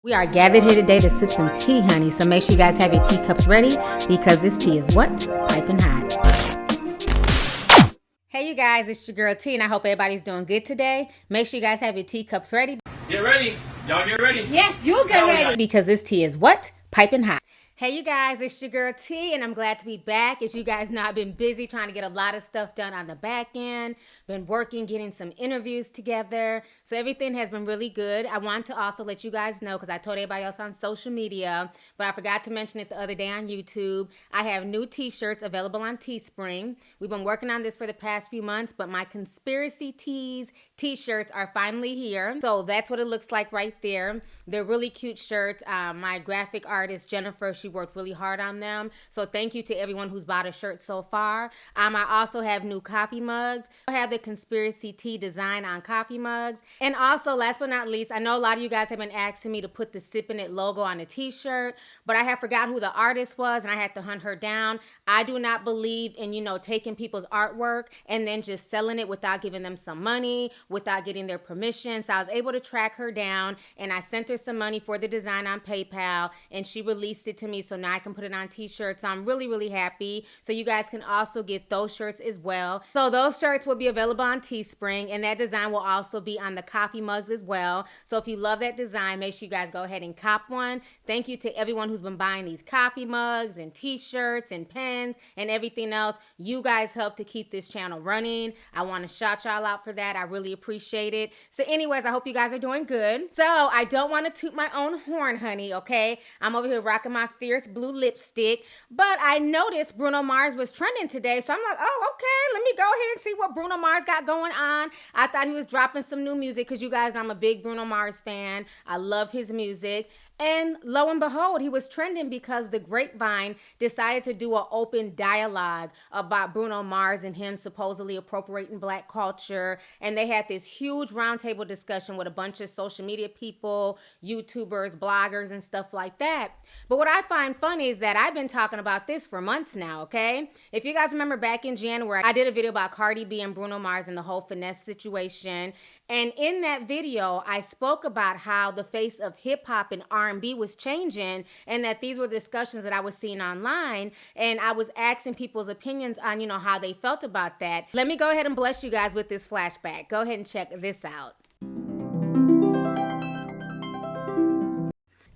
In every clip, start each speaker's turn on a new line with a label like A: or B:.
A: We are gathered here today to sip some tea, honey, so make sure you guys have your teacups ready because this tea is what? Piping hot. Hey, you guys, it's your girl T, and I hope everybody's doing good today. Make sure you guys have your teacups ready.
B: Get ready. Y'all get ready.
C: Yes, you get ready.
A: Because this tea is what? Piping hot. Hey, you guys, it's your girl T, and I'm glad to be back. As you guys know, I've been busy trying to get a lot of stuff done on the back end, been working, getting some interviews together, so everything has been really good. I want to also let you guys know, because I told everybody else on social media, but I forgot to mention it the other day on YouTube, I have new t-shirts available on Teespring. We've been working on this for the past few months, but my Conspiracy Tees t-shirts are finally here, so that's what it looks like right there. They're really cute shirts. My graphic artist, Jennifer, she worked really hard on them. So thank you to everyone who's bought a shirt so far. I also have new coffee mugs. I have the Conspiracy Tea design on coffee mugs. And also, last but not least, I know a lot of you guys have been asking me to put the Sippin' It logo on a t-shirt, but I have forgotten who the artist was and I had to hunt her down. I do not believe in, taking people's artwork and then just selling it without giving them some money, without getting their permission. So I was able to track her down and I sent her some money for the design on PayPal and she released it to me, so now I can put it on t-shirts. So I'm really, really happy. So you guys can also get those shirts as well. So those shirts will be available on Teespring, and that design will also be on the coffee mugs as well. So if you love that design, make sure you guys go ahead and cop one. Thank you to everyone who's been buying these coffee mugs and t-shirts and pens and everything else. You guys help to keep this channel running. I want to shout y'all out for that. I really appreciate it. So anyways, I hope you guys are doing good. So I don't want to toot my own horn, honey, okay? I'm over here rocking my Fierce blue lipstick, but I noticed Bruno Mars was trending today, so I'm like, oh, okay, let me go ahead and see what Bruno Mars got going on. I thought he was dropping some new music because you guys know I'm a big Bruno Mars fan. I love his music. And lo and behold, he was trending because the Grapevine decided to do an open dialogue about Bruno Mars and him supposedly appropriating Black culture. And they had this huge roundtable discussion with a bunch of social media people, YouTubers, bloggers, and stuff like that. But what I find funny is that I've been talking about this for months now, okay? If you guys remember back in January, I did a video about Cardi B and Bruno Mars and the whole finesse situation. And in that video, I spoke about how the face of hip hop and R&B was changing, and that these were discussions that I was seeing online, and I was asking people's opinions on, how they felt about that. Let me go ahead and bless you guys with this flashback. Go ahead and check this out.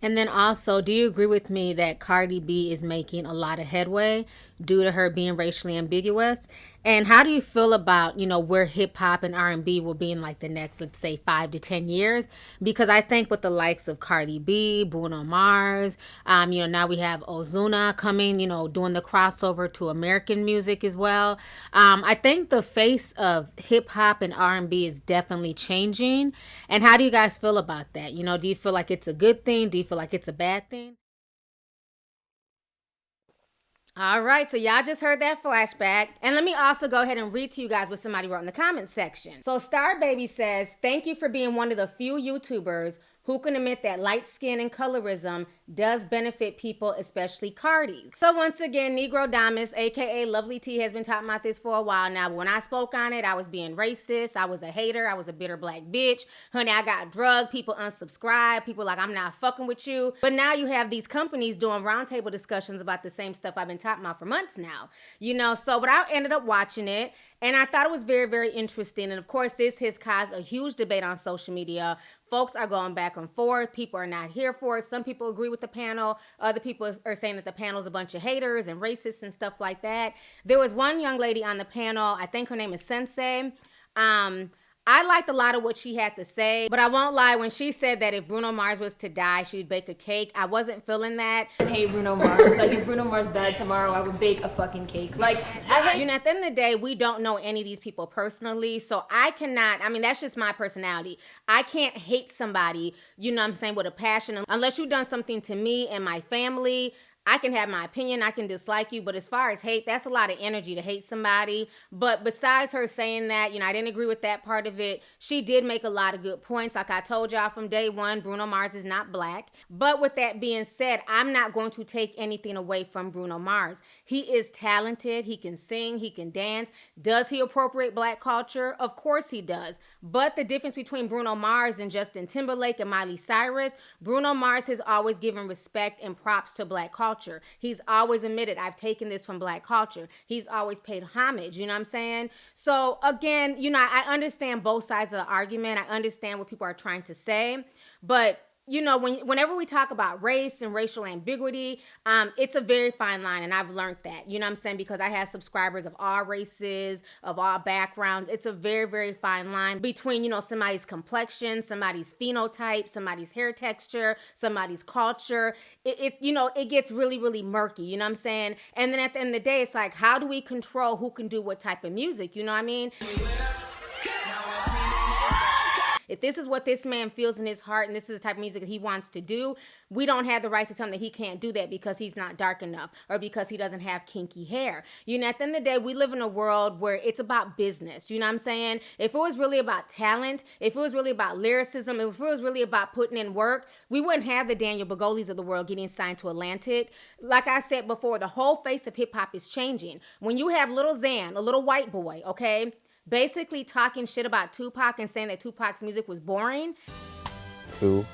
A: And then also, do you agree with me that Cardi B is making a lot of headway due to her being racially ambiguous? And how do you feel about, where hip hop and R&B will be in like the next, let's say, 5 to 10 years? Because I think with the likes of Cardi B, Bruno Mars, now we have Ozuna coming, doing the crossover to American music as well. I think the face of hip hop and R&B is definitely changing. And how do you guys feel about that? Do you feel like it's a good thing? Do you feel like it's a bad thing? All right, so y'all just heard that flashback. And let me also go ahead and read to you guys what somebody wrote in the comments section. So Star Baby says, thank you for being one of the few YouTubers who can admit that light skin and colorism does benefit people, especially Cardi. So once again, Negro Damas, aka Lovelyti, has been talking about this for a while now. But when I spoke on it, I was being racist. I was a hater. I was a bitter black bitch. Honey, I got drugged. People unsubscribed. People like, I'm not fucking with you. But now you have these companies doing roundtable discussions about the same stuff I've been talking about for months now. But I ended up watching it. And I thought it was very, very interesting. And of course, this has caused a huge debate on social media. Folks are going back and forth. People are not here for it. Some people agree with the panel. Other people are saying that the panel is a bunch of haters and racists and stuff like that. There was one young lady on the panel. I think her name is Sensei. I liked a lot of what she had to say, but I won't lie, when she said that if Bruno Mars was to die, she would bake a cake, I wasn't feeling that.
C: I hate Bruno Mars. Like, if Bruno Mars died tomorrow, I would bake a fucking cake. Like,
A: at the end of the day, we don't know any of these people personally, so that's just my personality. I can't hate somebody, with a passion. Unless you've done something to me and my family, I can have my opinion, I can dislike you, but as far as hate, that's a lot of energy to hate somebody. But besides her saying that, I didn't agree with that part of it. She did make a lot of good points. Like I told y'all from day one, Bruno Mars is not black. But with that being said, I'm not going to take anything away from Bruno Mars. He is talented. He can sing. He can dance. Does he appropriate black culture? Of course he does. But the difference between Bruno Mars and Justin Timberlake and Miley Cyrus, Bruno Mars has always given respect and props to black culture. He's always admitted, I've taken this from black culture. He's always paid homage, you know what I'm saying? So again, I understand both sides of the argument. I understand what people are trying to say, but whenever we talk about race and racial ambiguity, it's a very fine line, and I've learned that, you know what I'm saying, because I have subscribers of all races, of all backgrounds. It's a very, very fine line between, somebody's complexion, somebody's phenotype, somebody's hair texture, somebody's culture. It gets really, really murky, you know what I'm saying? And then at the end of the day, it's like, how do we control who can do what type of music, you know what I mean? If this is what this man feels in his heart and this is the type of music that he wants to do, we don't have the right to tell him that he can't do that because he's not dark enough or because he doesn't have kinky hair. At the end of the day, we live in a world where it's about business. You know what I'm saying? If it was really about talent, if it was really about lyricism, if it was really about putting in work, we wouldn't have the Daniel Bergolis of the world getting signed to Atlantic. Like I said before, the whole face of hip hop is changing. When you have Lil Xan, a little white boy, okay, basically talking shit about Tupac and saying that Tupac's music was boring.
D: The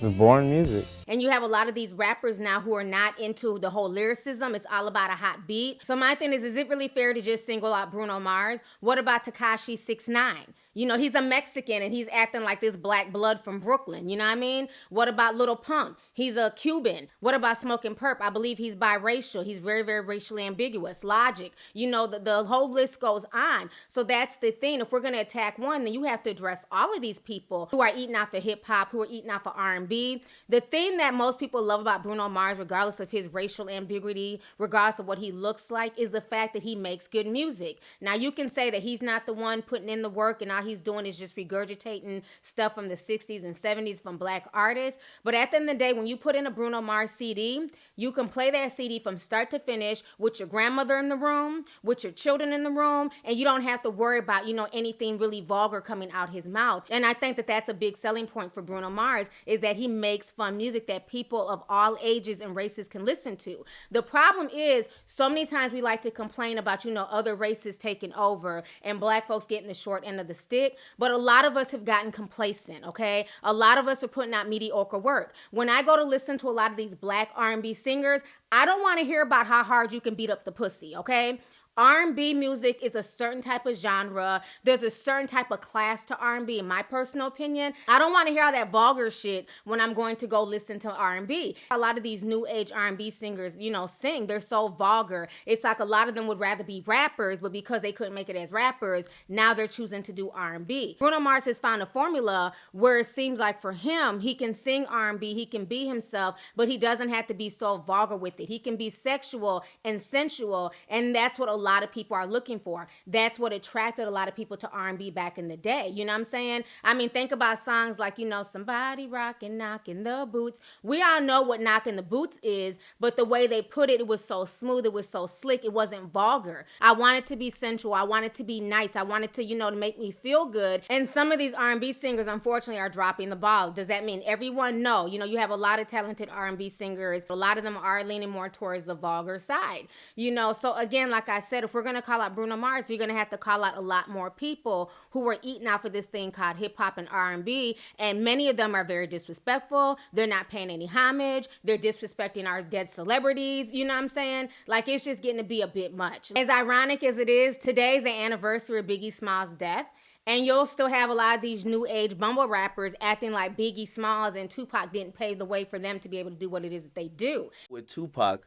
D: boring music.
A: And you have a lot of these rappers now who are not into the whole lyricism. It's all about a hot beat. So my thing is it really fair to just single out Bruno Mars? What about Tekashi 6ix9ine? He's a Mexican and he's acting like this black blood from Brooklyn. You know what I mean? What about Lil Pump? He's a Cuban. What about Smoking Perp? I believe he's biracial. He's very, very racially ambiguous. Logic. The whole list goes on. So that's the thing. If we're going to attack one, then you have to address all of these people who are eating off of hip hop, who are eating off of R&B. The thing that most people love about Bruno Mars, regardless of his racial ambiguity, regardless of what he looks like, is the fact that he makes good music. Now, you can say that he's not the one putting in the work and all he's doing is just regurgitating stuff from the 60s and 70s from black artists. But at the end of the day, when you put in a Bruno Mars CD, you can play that CD from start to finish with your grandmother in the room, with your children in the room, and you don't have to worry about, anything really vulgar coming out his mouth. And I think that that's a big selling point for Bruno Mars, is that he makes fun music that people of all ages and races can listen to. The problem is, so many times we like to complain about, other races taking over and black folks getting the short end of the stick. But a lot of us have gotten complacent, okay? A lot of us are putting out mediocre work. When I go to listen to a lot of these black R&B singers, I don't want to hear about how hard you can beat up the pussy, okay? R&B music is a certain type of genre. There's a certain type of class to R&B, in my personal opinion. I don't want to hear all that vulgar shit when I'm going to go listen to R&B. A lot of these new age R&B singers, sing. They're so vulgar. It's like a lot of them would rather be rappers, but because they couldn't make it as rappers, now they're choosing to do R&B. Bruno Mars has found a formula where it seems like for him, he can sing R&B, he can be himself, but he doesn't have to be so vulgar with it. He can be sexual and sensual, and that's what a lot of people are looking for. That's what attracted a lot of people to R&B back in the day. You know what I'm saying? I mean, think about songs like, Somebody Rockin' Knockin' the Boots. We all know what knocking the boots is, but the way they put it, it was so smooth, it was so slick, it wasn't vulgar. I wanted to be sensual, I wanted to be nice, I wanted to, to make me feel good. And some of these R&B singers, unfortunately, are dropping the ball. Does that mean everyone? No. You have a lot of talented R&B singers. A lot of them are leaning more towards the vulgar side. So again, like I said, if we're going to call out Bruno Mars, you're going to have to call out a lot more people who are eating off of this thing called hip hop and R&B. And many of them are very disrespectful. They're not paying any homage. They're disrespecting our dead celebrities. You know what I'm saying? Like, it's just getting to be a bit much. As ironic as it is, today's the anniversary of Biggie Smalls' death. And you'll still have a lot of these new age bumble rappers acting like Biggie Smalls and Tupac didn't pave the way for them to be able to do what it is that they do.
E: With Tupac,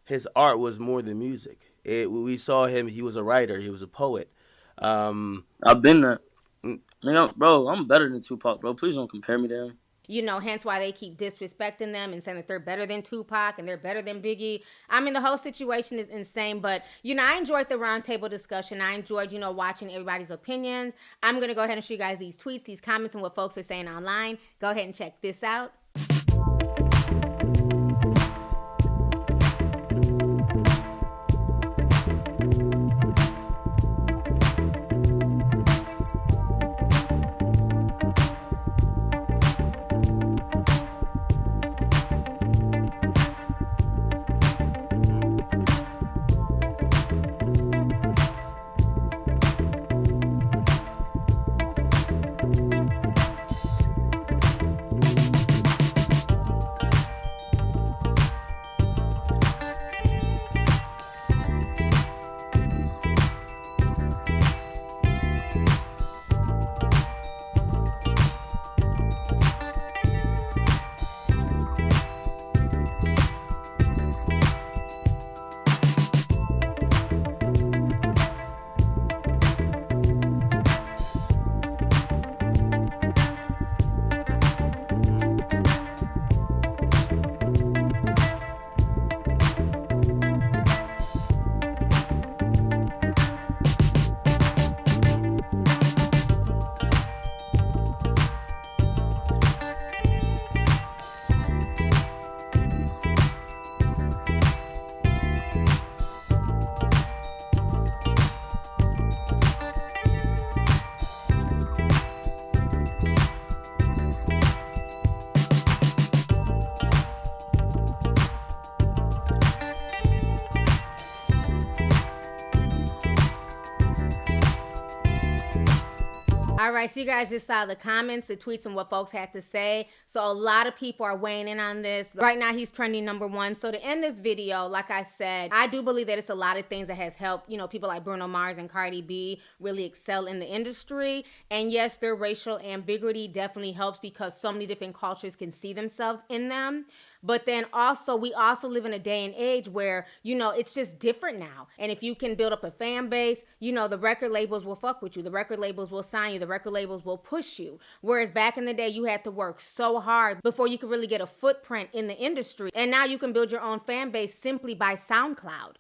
E: his art was more than music. We saw him, he was a writer, he was a poet.
F: I've been there. Bro, I'm better than Tupac, bro. Please don't compare me to him.
A: Hence why they keep disrespecting them and saying that they're better than Tupac and they're better than Biggie. I mean, the whole situation is insane, but, I enjoyed the roundtable discussion. I enjoyed, watching everybody's opinions. I'm going to go ahead and show you guys these tweets, these comments, and what folks are saying online. Go ahead and check this out. All right, so you guys just saw the comments, the tweets, and what folks had to say. So a lot of people are weighing in on this. Right now, he's trending #1. So to end this video, like I said, I do believe that it's a lot of things that has helped, people like Bruno Mars and Cardi B really excel in the industry. And yes, their racial ambiguity definitely helps because so many different cultures can see themselves in them. But then also, we also live in a day and age where, it's just different now. And if you can build up a fan base, the record labels will fuck with you. The record labels will sign you. The record labels will push you. Whereas back in the day, you had to work so hard before you could really get a footprint in the industry. And now you can build your own fan base simply by SoundCloud.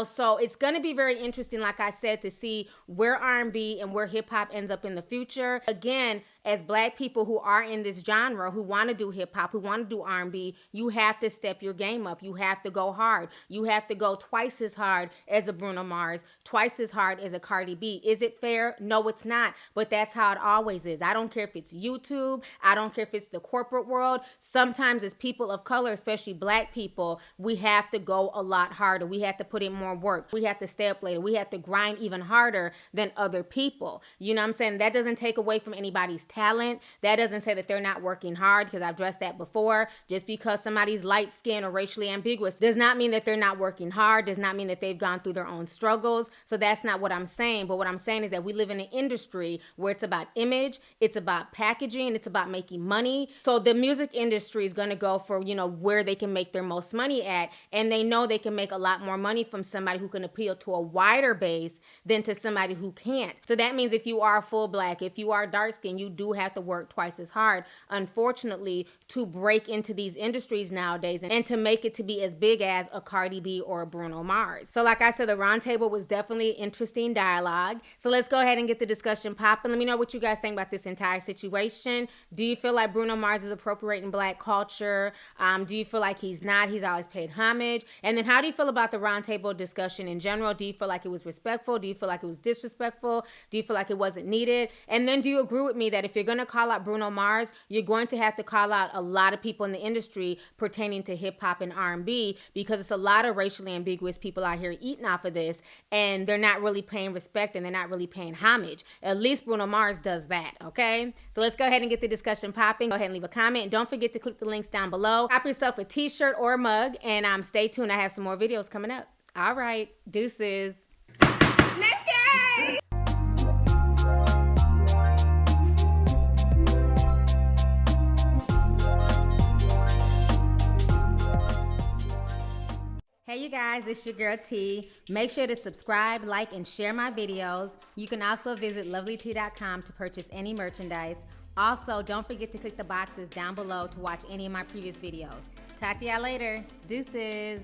A: So it's going to be very interesting, like I said, to see where R&B and where hip hop ends up in the future. Again, as Black people who are in this genre, who want to do hip hop, who want to do R&B, you have to step your game up. You have to go hard. You have to go twice as hard as a Bruno Mars, twice as hard as a Cardi B. Is it fair? No, it's not. But that's how it always is. I don't care if it's YouTube. I don't care if it's the corporate world. Sometimes as people of color, especially Black people, we have to go a lot harder. We have to put in more work. We have to stay up later. We have to grind even harder than other people. You know what I'm saying? That doesn't take away from anybody's talent. That doesn't say that they're not working hard, because I've addressed that before. Just because somebody's light skinned or racially ambiguous does not mean that they're not working hard, does not mean that they've gone through their own struggles. So that's not what I'm saying. But what I'm saying is that we live in an industry where it's about image, it's about packaging, and it's about making money. So the music industry is going to go for, where they can make their most money at. And they know they can make a lot more money from somebody who can appeal to a wider base than to somebody who can't. So that means if you are full Black, if you are dark skinned, you do have to work twice as hard, unfortunately, to break into these industries nowadays and to make it to be as big as a Cardi B or a Bruno Mars. So like I said, the roundtable was definitely interesting dialogue. So let's go ahead and get the discussion popping. Let me know what you guys think about this entire situation. Do you feel like Bruno Mars is appropriating Black culture? Do you feel like he's not? He's always paid homage. And then how do you feel about the roundtable discussion in general? Do you feel like it was respectful? Do you feel like it was disrespectful? Do you feel like it wasn't needed? And then do you agree with me that if you're going to call out Bruno Mars, you're going to have to call out a lot of people in the industry pertaining to hip hop and R&B, because it's a lot of racially ambiguous people out here eating off of this, and they're not really paying respect and they're not really paying homage. At least Bruno Mars does that, okay? So let's go ahead and get the discussion popping. Go ahead and leave a comment, and don't forget to click the links down below. Cop yourself a t-shirt or a mug, and stay tuned. I have some more videos coming up. All right, deuces. Hey you guys, it's your girl T. Make sure to subscribe, like, and share my videos. You can also visit Lovelyti.com to purchase any merchandise. Also, don't forget to click the boxes down below to watch any of my previous videos. Talk to y'all later. Deuces.